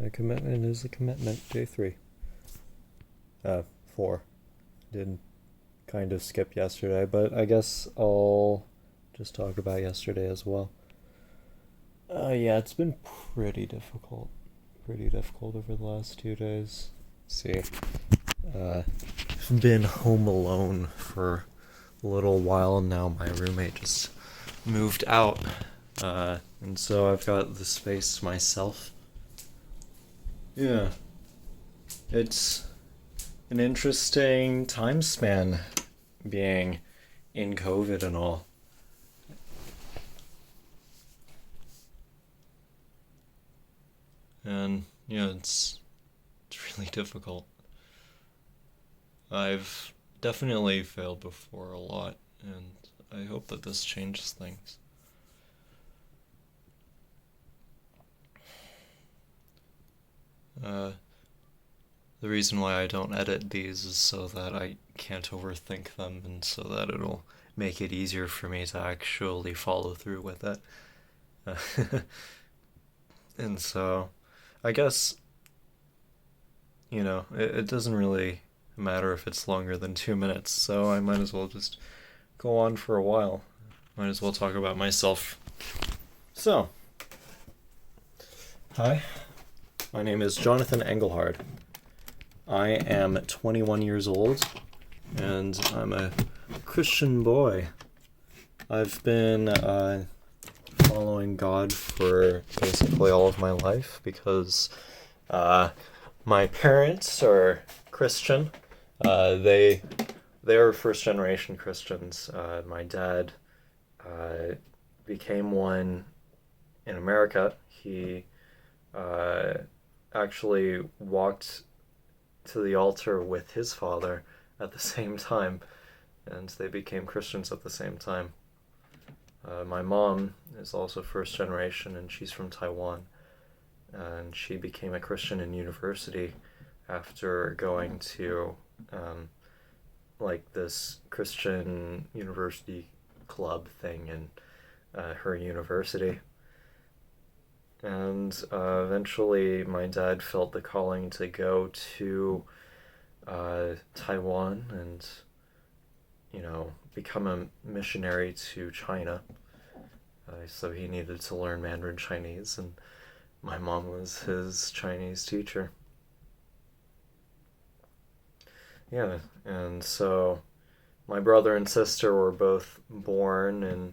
A commitment is a commitment. Day 3. 4. Did kind of skip yesterday, but I guess I'll just talk about yesterday as well. Yeah, it's been pretty difficult. Pretty difficult over the last 2 days. Let's see. I've been home alone for a little while now. My roommate just moved out. And so I've got the space to myself. Yeah. It's an interesting time span being in COVID and all. And yeah, it's really difficult. I've definitely failed before a lot, and I hope that this changes things. Uh, the reason why I don't edit these is so that I can't overthink them and so that it'll make it easier for me to actually follow through with it. And so, I guess, it doesn't really matter if it's longer than 2 minutes, so I might as well just go on for a while. Might as well talk about myself. So, hi, my name is Jonathan Engelhard. I am 21 years old, and I'm a Christian boy. I've been following God for basically all of my life because my parents are Christian. They are first generation Christians. My dad became one in America. He actually walked to the altar with his father at the same time, and they became Christians at the same time. My mom is also first generation, and she's from Taiwan, and she became a Christian in university after going to this Christian university club thing in her university. And eventually my dad felt the calling to go to Taiwan and, become a missionary to China. So he needed to learn Mandarin Chinese, and my mom was his Chinese teacher. Yeah, and so my brother and sister were both born in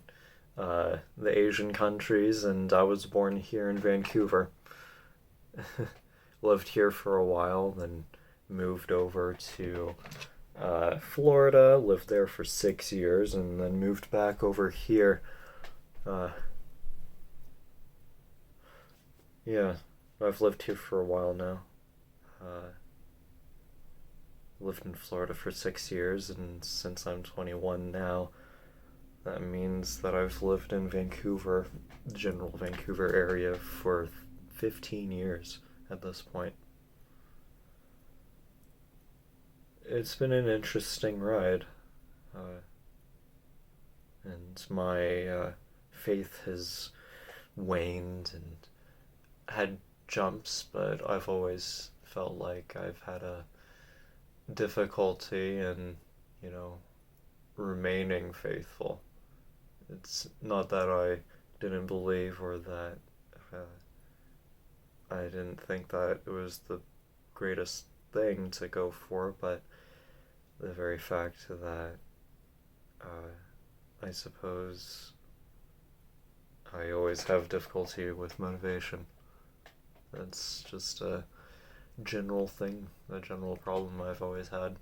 the Asian countries, and I was born here in Vancouver. Lived here for a while, then moved over to Florida, lived there for 6 years, and then moved back over here. Yeah, I've lived here for a while now. Lived in Florida for 6 years, and since I'm 21 now, that means that I've lived in Vancouver, general Vancouver area, for 15 years at this point. It's been an interesting ride, and my faith has waned and had jumps, but I've always felt like I've had a difficulty in, remaining faithful. It's not that I didn't believe or that I didn't think that it was the greatest thing to go for, but the very fact that I suppose I always have difficulty with motivation. That's just a general thing, a general problem I've always had.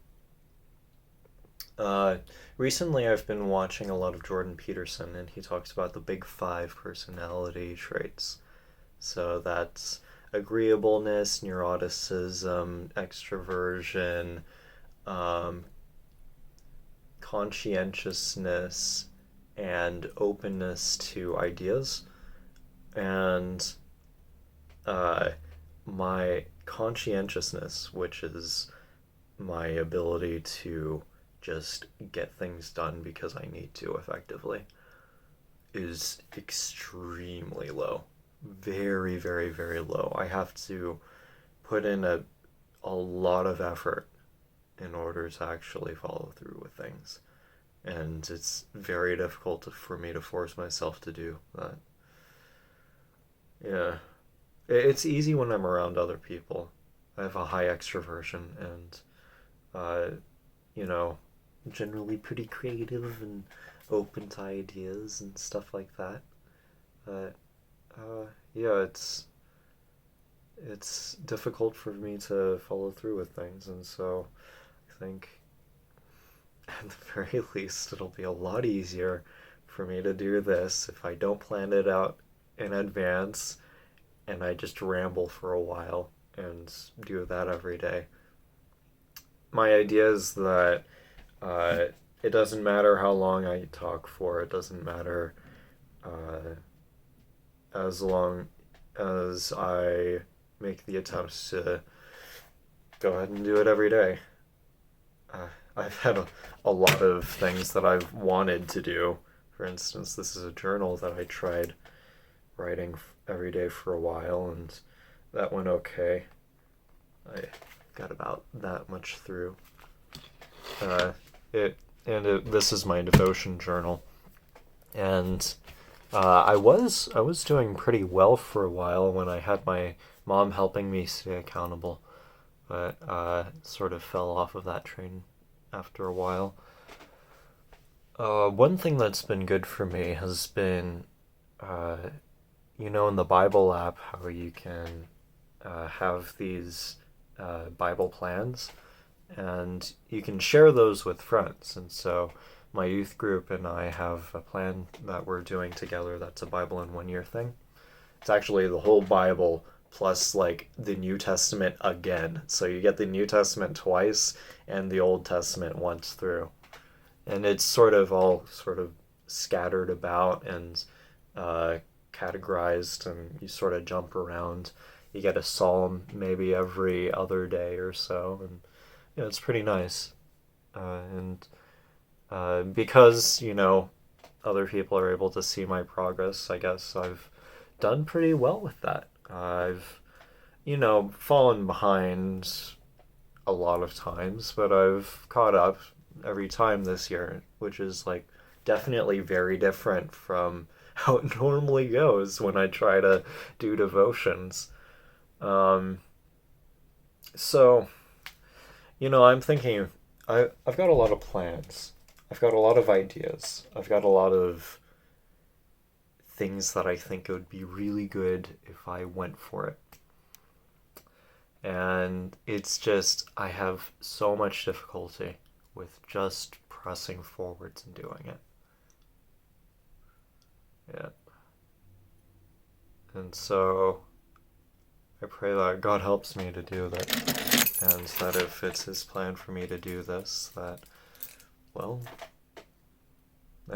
Recently I've been watching a lot of Jordan Peterson, and he talks about the big 5 personality traits. So that's agreeableness, neuroticism, extroversion, conscientiousness, and openness to ideas. And my conscientiousness, which is my ability to just get things done because I need to effectively, is extremely low. Very, very, very low. I have to put in a lot of effort in order to actually follow through with things. And it's very difficult for me to force myself to do that. Yeah. It's easy when I'm around other people. I have a high extroversion and, uh, you know, generally pretty creative and open to ideas and stuff like that. But, yeah, it's difficult for me to follow through with things, and so I think at the very least it'll be a lot easier for me to do this if I don't plan it out in advance and I just ramble for a while and do that every day. My idea is that uh, it doesn't matter how long I talk for, it doesn't matter uh, as long as I make the attempts to go ahead and do it every day. I've had a lot of things that I've wanted to do. For instance, this is a journal that I tried writing every day for a while, and that went okay. I got about that much through. Uh, this is my devotion journal, and I was doing pretty well for a while when I had my mom helping me stay accountable, but sort of fell off of that train after a while. One thing that's been good for me has been, uh, in the Bible app, how you can have these Bible plans, and you can share those with friends. And so my youth group and I have a plan that we're doing together that's a Bible in 1 year thing. It's actually the whole Bible plus like the New Testament again. So you get the New Testament twice and the Old Testament once through. And it's sort of all sort of scattered about and categorized, and you sort of jump around. You get a psalm maybe every other day or so, and it's pretty nice. And because other people are able to see my progress, I guess I've done pretty well with that. I've fallen behind a lot of times, but I've caught up every time this year, which is like definitely very different from how it normally goes when I try to do devotions. Um, so, I'm thinking I've got a lot of plans. I've got a lot of ideas. I've got a lot of things that I think it would be really good if I went for it. And it's just, I have so much difficulty with just pressing forwards and doing it. Yeah. And so I pray that God helps me to do that, and that if it's His plan for me to do this, that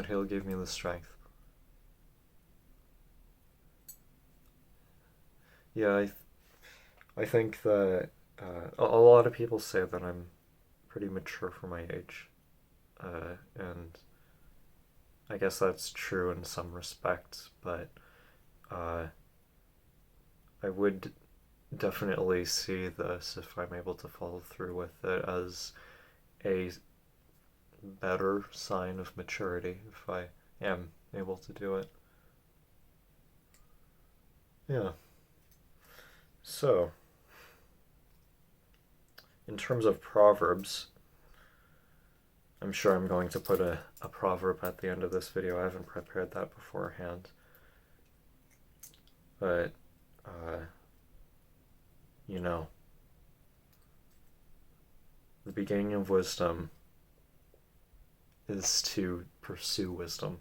He'll give me the strength. Yeah, I think that a lot of people say that I'm pretty mature for my age, and I guess that's true in some respects, but uh, I would definitely see this, if I'm able to follow through with it, as a better sign of maturity if I am able to do it. Yeah. So, in terms of Proverbs, I'm sure I'm going to put a proverb at the end of this video. I haven't prepared that beforehand. But, the beginning of wisdom is to pursue wisdom.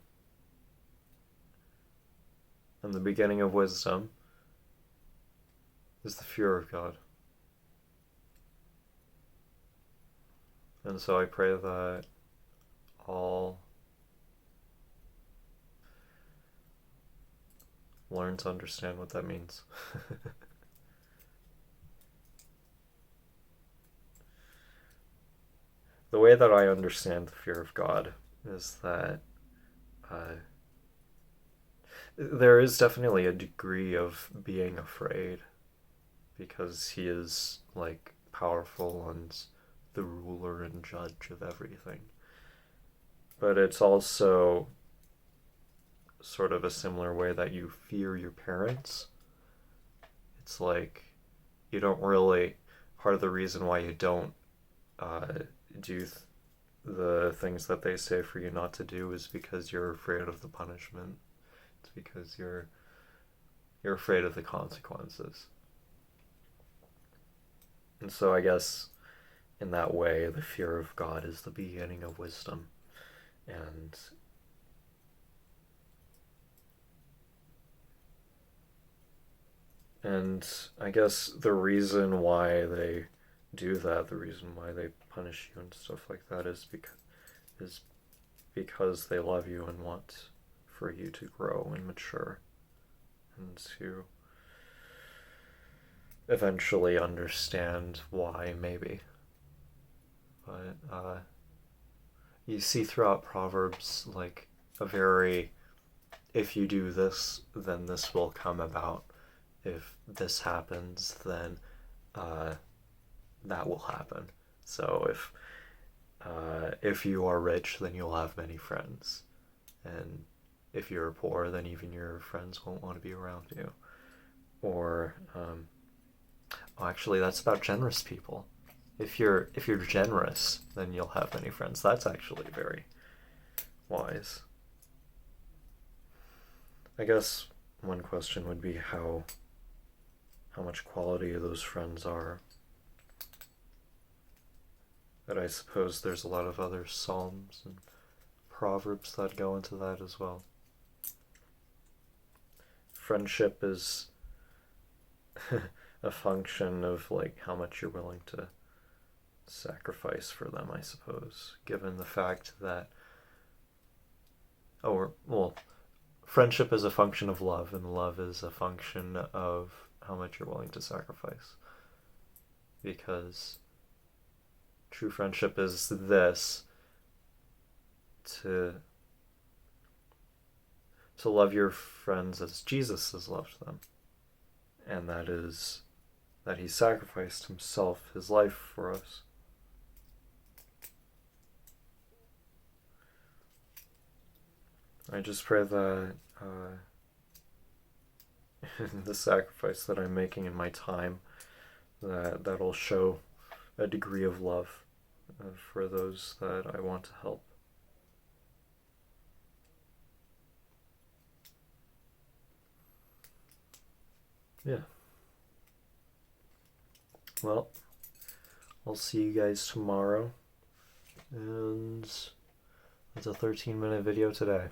And the beginning of wisdom is the fear of God. And so I pray that all learn to understand what that means. The way that I understand the fear of God is that there is definitely a degree of being afraid because he is like powerful and the ruler and judge of everything. But it's also sort of a similar way that you fear your parents. It's like you don't really, part of the reason why you don't do the things that they say for you not to do is because you're afraid of the punishment. It's because you're afraid of the consequences. And so I guess in that way, the fear of God is the beginning of wisdom. And I guess the reason why they do that, the reason why they punish you and stuff like that is because they love you and want for you to grow and mature and to eventually understand why, maybe. But you see throughout Proverbs like a very, if you do this, then this will come about. If this happens, then that will happen. So if you are rich, then you'll have many friends, and if you're poor, then even your friends won't want to be around you. Or actually, that's about generous people. If you're generous, then you'll have many friends. That's actually very wise. I guess one question would be how much quality those friends are. But I suppose there's a lot of other psalms and proverbs that go into that as well. Friendship is a function of like how much you're willing to sacrifice for them, I suppose, given the fact that friendship is a function of love, and love is a function of how much you're willing to sacrifice. Because true friendship is this, to love your friends as Jesus has loved them. And that is that he sacrificed himself, his life for us. I just pray that the sacrifice that I'm making in my time, that'll show a degree of love for those that I want to help. Yeah. Well, I'll see you guys tomorrow. And it's a 13-minute video today.